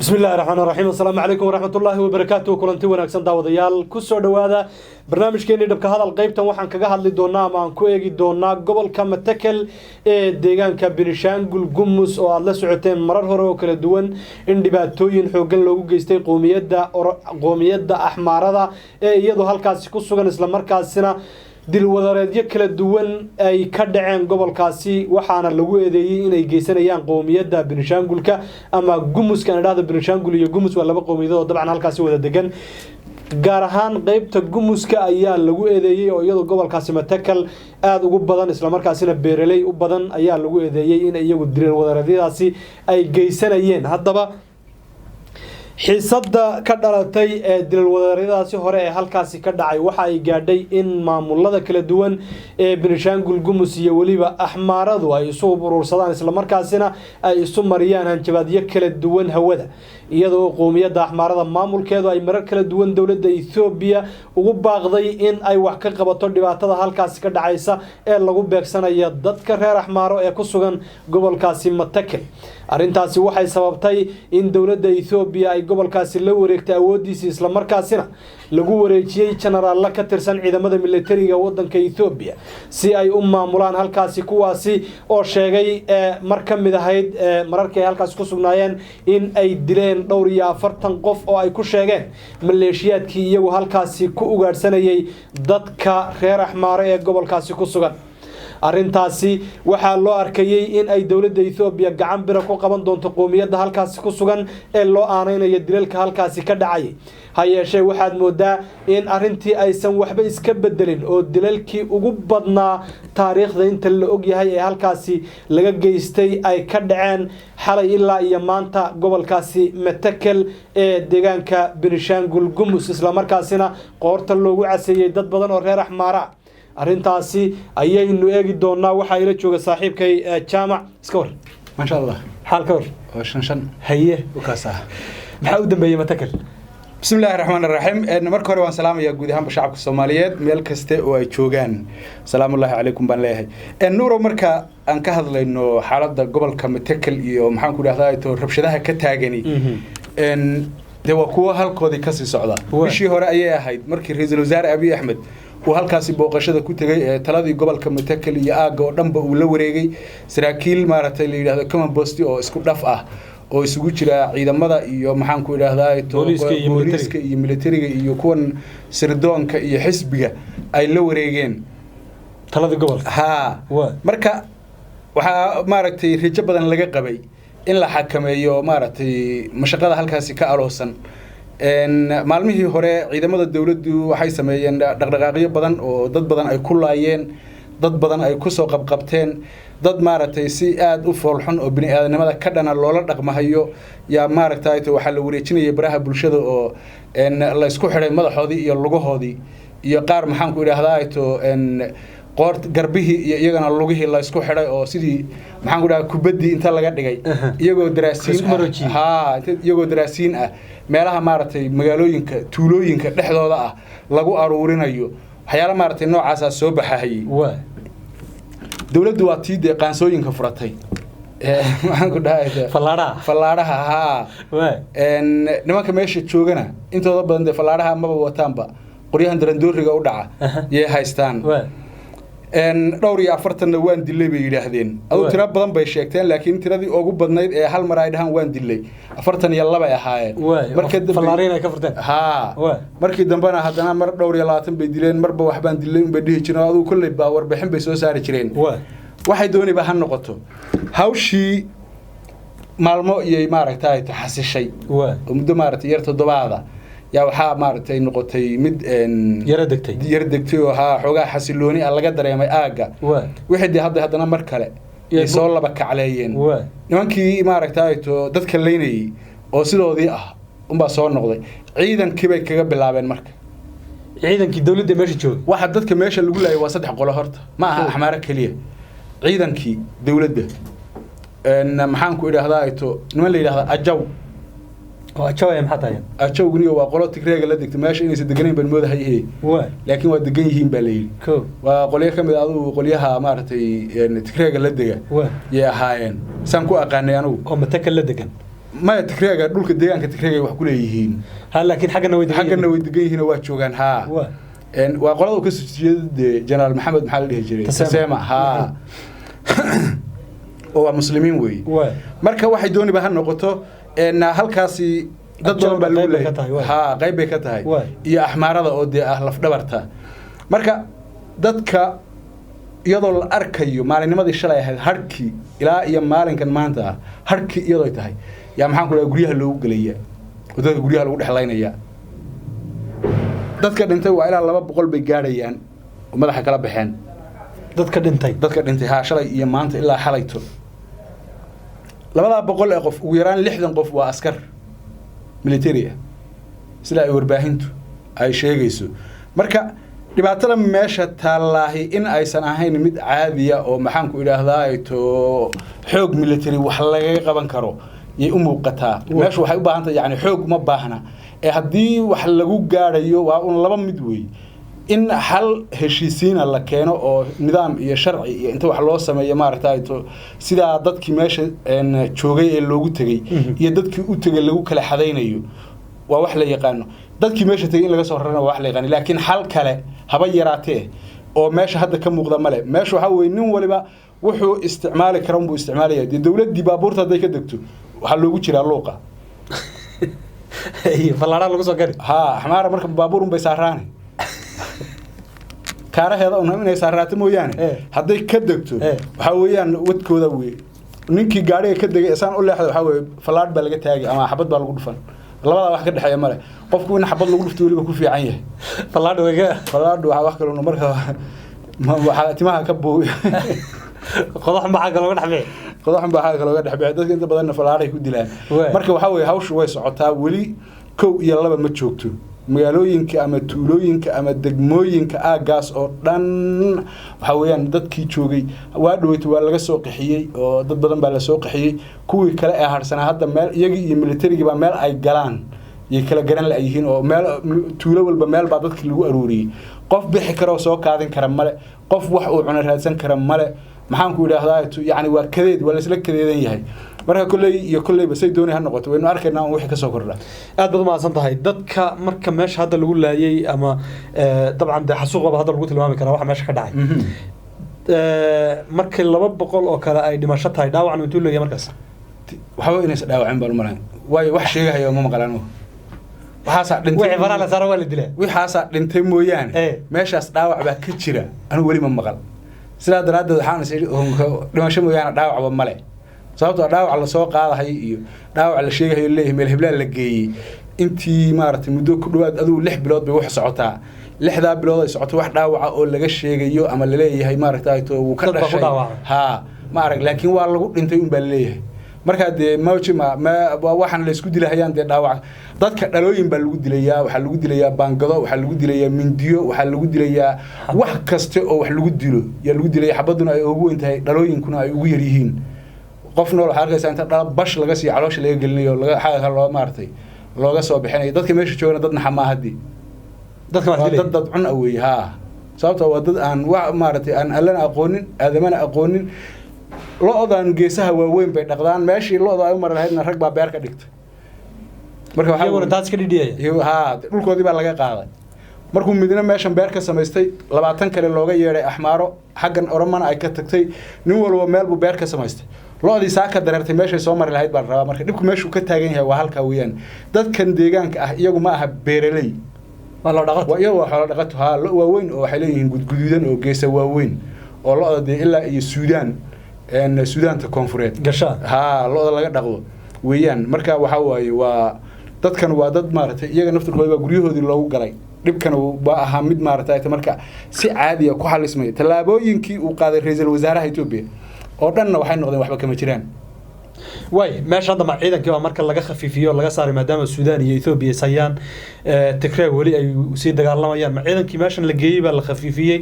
بسم الله الرحمن الرحيم السلام عليكم ورحمة الله وبركاته كلنتي وناكسن داوديال كسو دوادا barnaamijkeeni dhabka hadal qaybtan waxaan kaga hadli doonaa ama aan ku eegi doonaa gobolka Matakel ee deegaanka Benishanguul Gumus oo aad la socoteen marar hore oo kala duwan in dhibaatooyin xooggan loogu geystay qoomiyadda Axmaarada ee iyadoo halkaas ku sugan isla markaasina dil wadareedyo kala duwan ay ka dhaceen gobolkaasi waxaana lagu eedeeyay inay geysanayaan qoomiyadda Benishanguulka ama Gumuska dhacda Benishanguul iyo Gumus waa laba qowmiyadood oo dabcan halkaas wada degan gaar ahaan qaybta Gumuska ayaa lagu eedeeyay oo iyadoo gobolkaasi Matakel aad ugu badan isla markaasina beeraley u badan ayaa lagu eedeeyay in iyagu dil wadareedyadaasi ay geysanayeen haddaba xiisadda ka dhalatay ee dil wadareedyadaasi hore ee halkaasi ka dhacay waxa ay gaadhay in maamulada kala duwan ee Benishanguul Gumus iyo waliba Axmaaradu ay isu urursadaan isla markaasina ay isu mariyaan hanjabaadyo kala duwan hawada iyadoo qoomiyadda Axmaarada maamulkeedu ay marar kala duwan dawladda Ethiopia ugu baaqday in ay wax ka qabato dhibaatada halkaas ka dhacaysa ee lagu beegsanayo dadka reer Axmaaro ee ku sugan gobolkaasi Matakel arintaasi waxay sababtay in dawladda Ethiopia ay gobolkaasi la wareegtay awoodiisa isla markaasina lagu wareejiyay generaal ka tirsan ciidamada militariga wadanka Ethiopia si ay u maamulaan halkaasi kuwaasi oo sheegay mar ka mid ahayd mararkay halkaas ku sugnaayeen in ay dileen dhowr iyo 40 qof oo ay ku sheegeen maleeshiyaadkii iyagu halkaasi ku ugaarsanayay dadka reer Axmaaro ee gobolkaasi ku sugan arintaasi waxa loo arkayay in ay dawladda Ethiopia gacan bira ku qaban doonto qoomiyadda halkaas ku sugan ee loo aanaynayo dilalka halkaasi ka dhacay hayeeshee waxaad moodaa in arintii aysan waxba iska bedelin oo dilalkii ugu badnaa taariikhda inta la og yahay ee halkaasi laga geystay ay ka dhaceen xalay ilaa iyo maanta gobolkaasi Matakel ee deegaanka Benishanguul Gumus isla markaasina qoorta loogu caseeyay dad badan oo reer Axmaara arintaasi ayaynu eegi doonaa waxa ila jooga saaxiibkay jaamac iska war ma sha Allah halka war oo shan haye u kaasa maxaa u dambeeyay Matakel bismillaahir rahmaanir rahiim marka hore waan salaamayaa guud ahaan shacabka Soomaaliyeed meel kaste oo ay joogaan salaamullaahi calaykum baan leeyahay nuuro marka aan ka hadlayno xaaladda gobolka Matakel iyo maxaan ku dhahdaa rabshadaha ka taagani de waa kuwa halkoodii ka sii socda bishii hore ayay ahayd markii ra'iisul wasaare Abiy Ahmed uu halkaasi booqashada ku tagay taladii gobolka Matakel iyo aaga oo dhanba uu la wareegay saraakiil maaragtay la yiraahdo command post oo isku dhaf ah oo isugu jira ciidamada iyo maxaan ku idhaahdaa booliiska iyo militariga iyo kuwan sirdoonka iyo xisbiga ay la wareegeen taladii gobolka marka waxa maaragtay rijo badan laga qabay in la xakameeyo maaragtay mashaqada halkaasi ka aloosan maalmihii hore ciidamada dawladdu waxay sameeyeen dhaqdhaqaaqyo badan oo dad badan ay ku laayeen dad badan ay ku soo qabqabteen dad maaragtay si aad u foolxun oo bini'aadanimada ka dhana loola dhaqmahayo yaa maaragtay waxa la wareejinayay baraha bulshada oo la isku xidhay madaxoodii iyo lugahoodii iyo qaar maxaan ku idhaahdaa qoort garbihii iyo iyagana lugihii la isku xidhay oo sidii maxaan ku dhahaa kubadii inta laga dhigay iyagoo daraasiin ah meelaha maaragtay magaalooyinka tuulooyinka dhexdooda ah lagu aruurinayo waxyaalo maaragtay noocaas soo baxayay dawladdu waa tii qaansooyinka furatay maxaan ku dhahaa fallaaraha nimanka meesha joogana intooda badan fallaaraha maba wataanba qoryahan darandooriga u dhaca yay haystaan dhowr iyo 40 waan dilay bay yiraahdeen adu tira badan bay sheegteen laakiin tiradii ugu badnayd ee hal mar ay dhahan waan dilay 42 ay ahaayeen markii fallaareen ay ka furteen markii dambana haddana mar dhowr iyo 20 bay dileen marba wax baan dilay in bay dhihi jireen adu kulay baa warbixin bay soo saari jireen waxay doonayba han noqoto hawshii maalmo iyo maaragtay taxasishay muddo maaragtay yar toddobaada yaa waxa maaragtay noqotay mid yar degtay oo xogaa xasilooni laga dareemay aaga wixii haddana mar kale ay soo laba kacleeyeen nimankii maaragtay dadka leynayay oo sidoodii ah unba soo noqday ciidankii bay kaga bilaabeen marka ciidankii dawladda meesha joogay waxa dadka meesha lagu laayay waa 3 qolo horta ma aha Axmaar kaliya ciidankii dawladda maxaan ku idhaahdaa niman la yiraahdo ajaw وأشوي محطة أشوي وقولت تكريج لا دكتور ماشي إني صدقني بالموضة هي لكن ودقني هم بالليل وقولي كم يدعو قوليها مارتي يعني تكريج لا دقة يا هاين سامكو أقاني أنا أم تكل لا دقة ما تكريجا دولك ديجان كتكريجا wax ku leeyihiin laakiin xagana way degan yihiin waa joogaan ha waa qolada ka soo jeedada General Maxamed maxaa la dhihi jiray Taseema ha oo muslimiin way marka waxay dooni baa noqoto halkaasi dad badan baa lagu leeyahay ha qayb bay ka tahay iyo axmaarada oo de ah laf dhabarta marka dadka iyadoo la arkayo maalinnimadii shalay ahayd harkii ilaa iyo maalinkan maanta harkii iyadoo tahay yaa maxaan ku leeyahay guryaha loogu galaya dadka guryaha lagu dhexlaynaya dadka dhintay waa ilaa 200 bay gaarayaan oo madaxa kala baxeen dadka dhintay ha shalay iyo maanta ilaa xalayto 200 ee qof ugu yaraan 60 qof waa askar military sida ay warbaahintu ay sheegayso marka dhibaatada meesha taalaahi in aysan ahayn mid caadiya oo maxaan ku ilaahdaa ay to xoog military wax laga qaban karo ay u muuqataa meesha waxay u baahan tahay yani xoog ma baahna ee hadii wax lagu gaarayo waa un laba mid weey in hal heshiisiina la keeno oo nidaam iyo sharci iyo inta wax loo sameeyo maaragtay to sida dadkii meesha joogay ee loogu tagay iyo dadkii u tagay lagu kala xadaynayo waa wax la yaqaan dadkii meesha tagay in laga soo rarana wax la yaqaan laakiin hal kale haba yaraatee oo meesha hadda ka muuqda male meesha waxa weey nin waliba wuxuu isticmaali karaa buu isticmaalaya dawladda baabuurta haday ka degto waxa loogu jiraa luuqa falaara lagu soo gari ha xamaara marka baabuur bay saaraan kaaraheeda oo inay saaraato mooyaan haday ka degto waxa weeyaan wadkooda weey ninkii gaariga ka degay isaan u leexday waxa weey falaad baa laga taagay ama xabad baa lagu dhufan labada wax ka dhaxeeya male qofku in xabad lagu dhufto waliba ku fiican yahay falaad waxa wax kale marka waxa timaha ka booy qodax maxaa kale laga dhaxbay dadka inta badan falaaray ku dilaan marka waxa weey hawshu way socotaa wali kow iyo laba ma joogto magaalooyinka ama tuulooyinka ama degmooyinka aagaas oo dhan waxa weeyaan dadkii joogay waa dhaweyto waa laga soo qaxiyay oo dad badan baa la soo qaxiyay kuwii kale ee harsanaa hadda meel iyagii iyo militariga baa meel ay galaan iyo kala garan la yihiin oo meel tuulo walba meel baa dadkii lagu arooriyay qof bixi karo soo qaadin kara male qof wax uu cunay raadsan kara male maxaan ku ilaahdaa yani waa kadeed waa la isla kadeedan yahay marka kullayba say doonay ha noqoto waynu arkaynaa wixii ka soo kordha aad baad maasan tahay dadka marka meesha hadda lagu laayay ama dabcan de xasuuqaba hadda lagu tilmaami karaa waxa meesha ka dhacay markii 200 oo kale ay dhimasho tahay dhaawacan intuu leeyahay markaas waxa weey inay dhaawaceen bal maran way wax sheegayo ma maqlaan waxaas dhintay wixii faraala saaran waa la dilay waxaas dhintay mooyaan meeshaas dhaawac baa ka jira anu wali ma maqal sida daraadda waxaan is dhimasho mooyaan dhaawacba male sababtoo dhaawac la soo qaadahay iyo dhaawac la sheegayo leeyahay meel heblaal la geeyay intii maartay muddo ku dhawaad aduu 6 bilood bay wax socotaa 6 bilood ay socoto wax dhaawac oo laga sheegayo ama la leeyahay maartay to uu ka dhashay ha ma arag laakiin waa lagu dhintay un baa leeyahay marka de mawjima ma waxaan la isku dilahayaan de dhaawac dadka dhalooyin baa lagu dilayaa waxa lagu dilayaa baangado waxa lagu dilayaa mindiyo waxa lagu dilayaa wax kaste oo wax lagu dilo ya lagu dilayaa xabaduna ay ugu intahay dhalooyinkuna ay ugu yar yihiin qof nool waxa arkaysaa inta dhalab bash laga sii caloosha laga gelinayo laga xaga loo maartay looga soo bixinayo dadka meesha joogana dad naxama hadii dadka dad cun away ha sababtoo waa dad aan wax maartay aan allana aqoonin aadamana aqoonin loodan geesaha waaweyn bay dhaqdaan meeshii looda ay u marlahaydna rag baa beer ka dhigtay marka waxa uu taas ka dhidiyay ha dhulkoodii baa laga qaaday markuu midna meeshan beer ka samaystay 20 kale looga yeeray axmaaro xaggan oromana ay ka tagtay nin walba meel buu beer ka samaystay loodii saaka dareertay meeshay soo mari lahayd baa rabaa marka dibku meeshu ka taagan yahay waa halka weeyaan dadkan deegaanka ah iyagu ma aha beeraley waa la dhaqato waa iyagu xoolo dhaqato ha waaweyn oo waxay leeyihiin gudguduudan oo geesa waaweyn oo looda ilaa iyo Suudaanta koonfureed gasha ha looda laga dhaqdo weeyaan marka waxa waaye waa dadkan waa dad maartay iyaga naftirkooda guryahoodii loogu galay dhibkan waa ahaa mid maartay marka si caadi ah ku xalismay talaabooyinkii uu qaaday ra'iisul wasaaraha Itoobiya oo dhanna waxay noqdeen waxba kama jiraan way meesha hadda ciidankii waa marka laga khafiifiyo laga saaray maadaama Suudaan iyo Itoobiya sayaan Tigray wali ay sii dagaalamayaan ma ciidankii meeshan la geeyay baa la khafiifiyay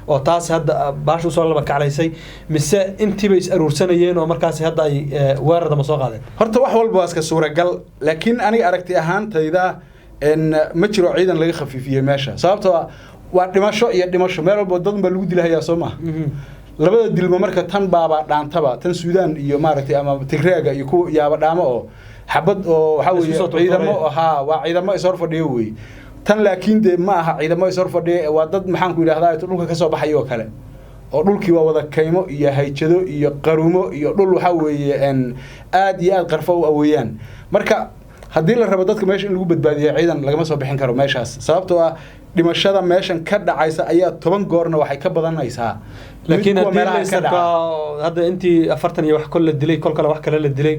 oo taas hadda baash u soo laba kaclaysay mise intiiba is aruursanayeen oo markaas hadda ay weerarada ma soo qaadeen horta wax walba waa iska suuragal laakiin aniga aragti ahaantayda in ma jiro ciidan laga khafiifiyay meesha sababtoo waa dhimasho iyo dhimasho meel walba dad baa lagu dilayaa Soomaa labada dilma marka tan baaba dhaantaba tan Suudaan iyo maaragtay ama Tigrayga iyo ku yaaba dhaamo oo xabad oo waxa weeye ciidamo ahaa waa ciidamo is hor fadhiyo weey tan laakiin de ma aha ciidamo is hor fadhiyo waa dad maxaan ku yiraahdaa dhulka ka soo baxayo kale oo dhulkii waa wada kaymo iyo hayjado iyo qarumo iyo dhul waxa weeye aad iyo aad qarfo u aweeyaan marka haddii la rabo dadka meesha in lagu badbaadiyo ciidan lagama soo bixin karo meeshaas sababtoo ah dhimashada meeshan ka dhacaysa ayaa 10 goorna waxay ka badanaysaa laakiin hadda intii 40 iyo wax kale la dilay kol kale wax kale la dilay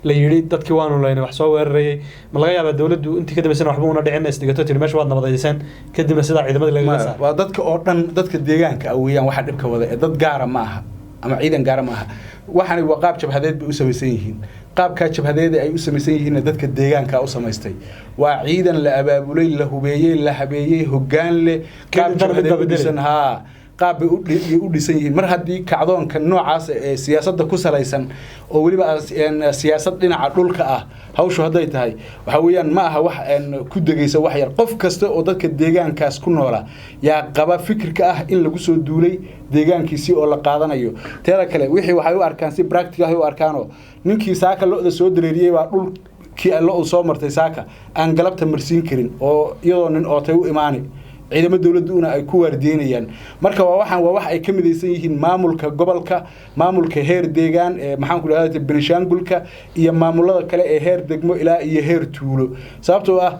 la yiri dadkii waanu leeyahay wax soo weerarayay ma laga yaabaa dawladdu intii ka dambeysana waxba una dhicin isdigato tir meesha waad nabadaysan kadibna sida ciidamada laga saar waa dadka oo dhan dadka deegaanka weeyaan waxa dhibka wada ee dad gaar ma aha ama ciidan gaar ma aha waxaan waa qaab jabhadeed bay u samaysan yihiin qaabka jabhadeed ay u samaysan yihiin dadka deegaanka u samaystay waa ciidan la abaabulay la hubeeyay la habeeyay hoggaan leh qaab jabhadeed ha qaab u dhisan yihiin mar haddii kacdoonka noocaas ee siyaasadda ku salaysan oo waliba siyaasad dhinaca dhulka ah hawshu haday tahay waxa weeyaan ma aha wax ku dagaysa wax yar qof kasta oo dadka deegaankaas ku noola yaa qaba fikirka ah in lagu soo duulay deegaankiisii oo la qaadanayo teeda kale wixii waxay u arkaan si practical ah u arkaano ninkii saaka looda soo dareeriyay waa dhulkii loo soo martay saaka aan galabta marsiin karin oo iyadoo nin ootay u imaanay ciidamada dawladuna ay ku waardiinayaan marka waa wax ay ka midaysan yihiin maamulka gobolka maamulka heer deegaan ee maxaan ku raadayay Benishanguulka iyo maamulada kale ee heer degmo ilaa iyo heer tuulo sababtoo ah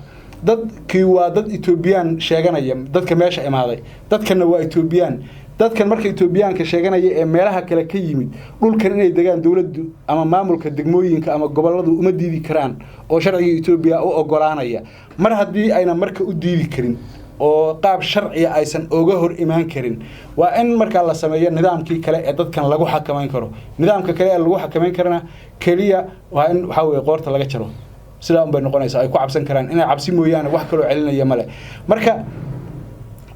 dadkii waa dad Ethiopian sheeganaya dadka meesha imaaday dadkana waa Ethiopian dadkan marka Ethiopianka sheeganaya ee meelaha kale ka yimid dhulkan inay degaan dawladdu ama maamulka degmooyinka ama goboladu uma diidi karaan oo sharciga Ethiopia u ogolaanaya mar haddii ayna marka u diidi karin oo qaab sharci aysan uga hor imaan karin waa in marka la sameeyo nidaamkii kale ee dadkan lagu xakameyn karo nidaamka kale ee lagu xakameyn karana kaliya waa in waxa weeye qoorta laga jaro sida un bay noqonaysaa ay ku cabsan karaan inay cabsi mooyaan wax kale oo celinaya male marka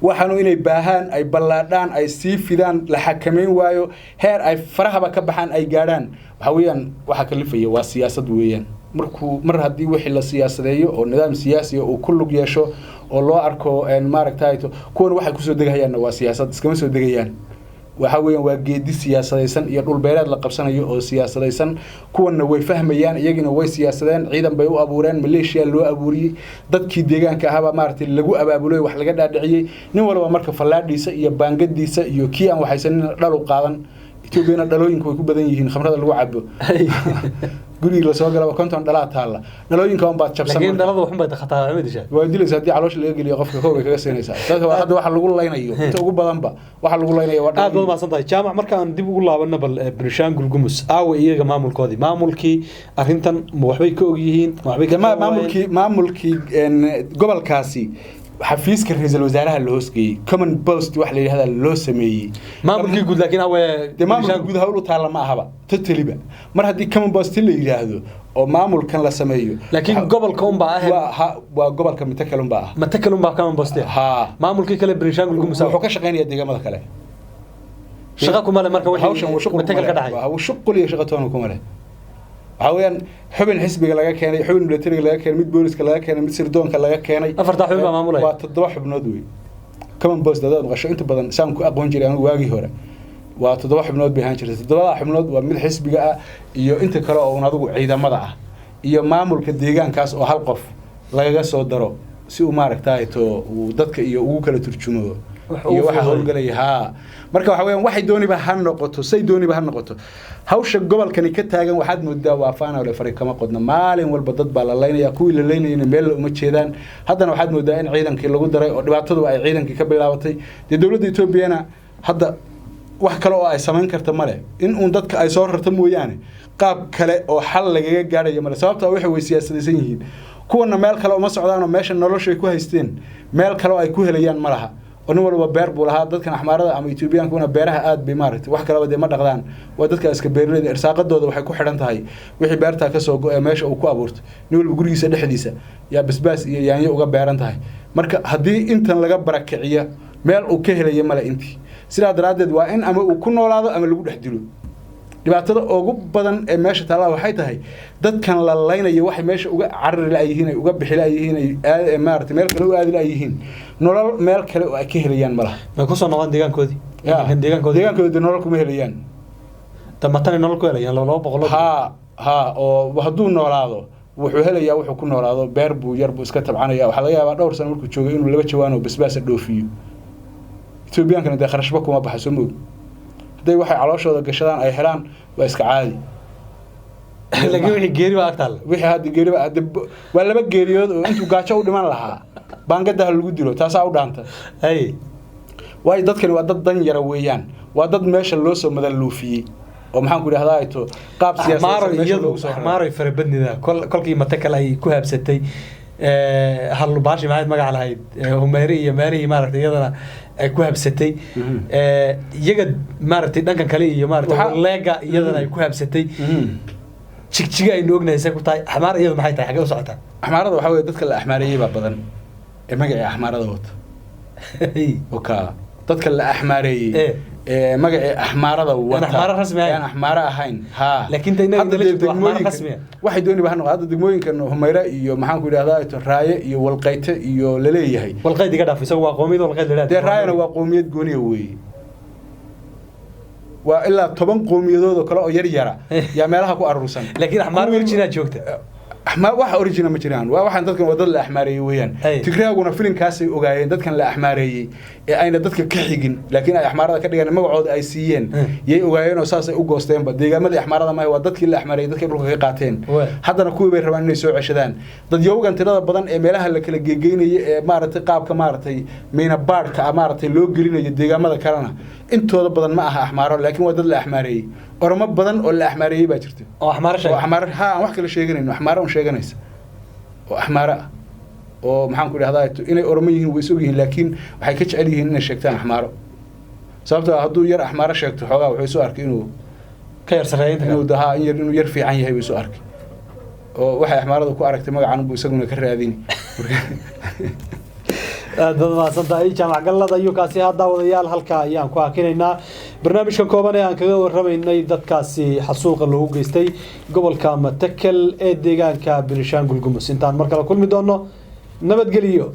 waxaanu inay baahan ay ballaadhaan ay sii fidaan la xakameyn waayo heer ay farahaba ka baxaan ay gaaraan waxa weeyaan waxa kalifaya waa siyaasad weeyaan mar haddii wixii la siyaasadeeyo oo nidaam siyaasi oo ku lug yeesho oo loo arko maaragtay kuwan waxay ku soo degayaan waa siyaasad iskama soo degayaan waxa weeyaan waa geedi siyaasadaysan iyo dhul beereed la qabsanayo oo siyaasadaysan kuwana way fahmayaan iyagina way siyaasadeen ciidan bay u abuureen Malaysia loo abuuriyay dadkii deegaanka ahaba maaragtay lagu abaabulay wax laga dhaadhiciyay nin walba marka fallaadhiisa iyo baangadiisa iyo kii aan waxaysan dhal u qaadan Ethiopia dhalooyinku way ku badan yihiin khamrada lagu cabo guriga la soo galay konton dhalaa taala dhalooyinka on baad jabsan laakiin dhalada waxan bay taxataa ma disha waa dilaysa hadii caloosh laga geliyo qofka koob kaga seenaysa dadka hadda waxa lagu laynayo inta ugu badanba waxa lagu laynayo waa aad baad maasantahay jaamac markaan dib ugu laabano bal Benishanguul Gumus aawa iyaga maamulkii arintan waxbay ka og yihiin waxbay ka maamulkii gobolkaasi xafiiska ra'iisul wasaaraha loo hoosgeeyay common post wax la yiraahdo loo sameeyay maamulkii guud laakiin maamulkii guud hawl u taala ma ahaba totaliba mar haddii common post la yiraahdo oo maamulkan la sameeyo laakiin gobolka un baa waa gobolka Matakel un baa common post maamulkii kale Benishanguul Gumus wuxuu ka shaqeynaya deegaamada kale shaqa kuma leh marka wixii Matakel ka dhacay waa shuqul iyo shaqatoon kuma leh waxaan xubin xisbiga laga keenay xubin militariga laga keenay mid booliska laga keenay mid sirdoonka laga keenay afarta xubin baa maamulay waa 7 xubnood weey common post dad qasho inta badan saan ku aqoon jiray anigu waagi hore waa 7 xubnood bay ahaan jirtay 7 xubnood waa mid xisbiga ah iyo inta kale oo adigu ciidamada ah iyo maamulka deegaankaas oo hal qof laga soo daro si uu maaragtay dadka iyo ugu kala turjumo iyo waxa howlgalay marka waxa weeyaan waxay dooniba ha noqoto say dooniba ha noqoto hawsha gobolkani ka taagan waxaad moodaa waafaana wala fariiqama qodna maalin walba dad baa la leynaya kuwii la leynayna meel uma jeedaan haddana waxaad moodaa in ciidankii lagu daray oo dhibaatadu ay ciidankii ka bilaabatay dawladda Ethiopia hadda wax kale oo ay sameyn karto male in uu dadka ay soo rarto mooyaane qaab kale oo xal lagaga gaarayo male sababtoo waxa way siyaasadaysan yihiin kuwana meel kale uma socdaan oo meesha nolosha ay ku haysteen meel kale oo ay ku helayaan malaha nin walba beer buu lahaa dadkan axmaarada ama Ethiopiankuna beeraha aad bay maaragtay wax kale wada ma dhaqdaan waa dadka iska beeraleyda irsaaqadooda waxay ku xidhan tahay wixii beerta ka soo go'ay meesha uu ku abuurto nin walba gurigiisa dhexdiisa yaa basbaas iyo yaanyo uga beeran tahay marka hadii intan laga barakiciyo meel uu ka helayo mala intii sidaa daraadeed waa in ama uu ku noolaado ama lagu dhex dilo dhibaatada ugu badan ee meesha taala waxay tahay dadkan la leynayo waxay meesha uga carari laayihiin ay uga bixi laayihiin ay maartay meel kale u aadi laayihiin nolol meel kale oo ay ka helayaan malaha ma ku soo noqon deegaankoodii deegaankoodii nolol kuma helayaan tamatana nolol ku helayaan 200 oo hadduu noolaado wuxuu helayaa wuxuu ku noolaado beer buu yar buu iska tabcanaya waxa laga yaabaa dhowr sano markuu joogay inuu 2 jawaan oo basbaas dhoofiyo Ethiopian-kana de kharashba kuma baxso moog haday waxay calooshooda gashadaan ay helaan waa iska caadi laga wixii geeri waa agtaal wixii hadda geeri waa laba geeriyood oo intuu gaajo u dhiman lahaa baangada lagu dilo taas u dhaanta hay way dadkani waa dad dan yara weeyaan waa dad meesha loo soo madaluufiyay oo maxaan ku yiraahdaa ay to qaab siyaasadeed meesha loo soo maaray farabadnida kolkii mata kale ay ku habsatay hal baashi maxay magac lahayd Humayri iyo Maari maaragtay iyadana ay ku habsatay iyaga maaragtay dhankan kale iyo maaragtay leega iyadana ay ku habsatay jigjiga ay noognaysay ku tahay axmaar iyadu maxay tahay xagee u socotaa axmaarada waxa weeye dadka la axmaareeyay baa badan ee magaca axmaarada wata oka dadka la axmaareeyay magaca axmaarada wata axmaar rasmi ah axmaar ahayn ha laakiin tayna axmaar rasmi ah waxay dooni baa noqdo hadda degmooyinkan Humayra iyo maxaan ku yiraahdaa ay to Raaye iyo Walqayte iyo la leeyahay walqaydiga dhaaf isagu waa qoomiyad walqayd leeyahay de Raayana waa qoomiyad gooniye weey waa ilaa 10 qoomiyadood oo kale oo yar yara yaa meelaha ku arursan laakiin axmaar original joogta axmaar waxa original ma jiraan waa waxaan dadkan wadada la axmaareeyay weeyaan Tigreeguna filinkaas ay ogaayeen dadkan la axmaareeyay ee ayna dadka ka xigin laakiin ay axmaarada ka dhigaan magacooda ay siiyeen yay ogaayeen oo saas ay u goosteen ba deegaamada axmaarada ma waa dadkii la axmaareeyay dadkii dhulka ka qaateen haddana kuwii bay rabaan inay soo ceshadaan dad yowgan tirada badan ee meelaha la kala geegeynayay ee maaragtay qaabka maaragtay meena baadhka maaragtay loo gelinayo deegaamada kalena intooda badan ma aha axmaaro laakiin waa dad la axmaareeyay ormo badan oo la axmaareeyay baa jirta oo axmaar shay axmaar ha wax kala sheeganayno axmaar oo sheeganaysa oo axmaar oo maxaan ku yiraahdaa inay ormo yihiin way soo yihiin laakiin waxay ka jecel yihiin inay sheegtaan axmaaro sababtoo hadduu yar axmaaro sheegto xogaa wuxuu soo arkay inuu ka yar sareeyay inuu daha inuu yar fiican yahay way soo arkay oo waxay axmaaradu ku aragtay magacan buu isaguna ka raadini dad ma santaay jaamac galada ayuu kaasi hadda wadayaal halka ayaan ku akinaynaa barnaamijka kooban ee aan kaga warramaynay dadkaasi xasuuqa loogu geystay gobolka Matakel ee deegaanka Benishanguul Gumus intaan mar kale kulmi doono nabadgeliyo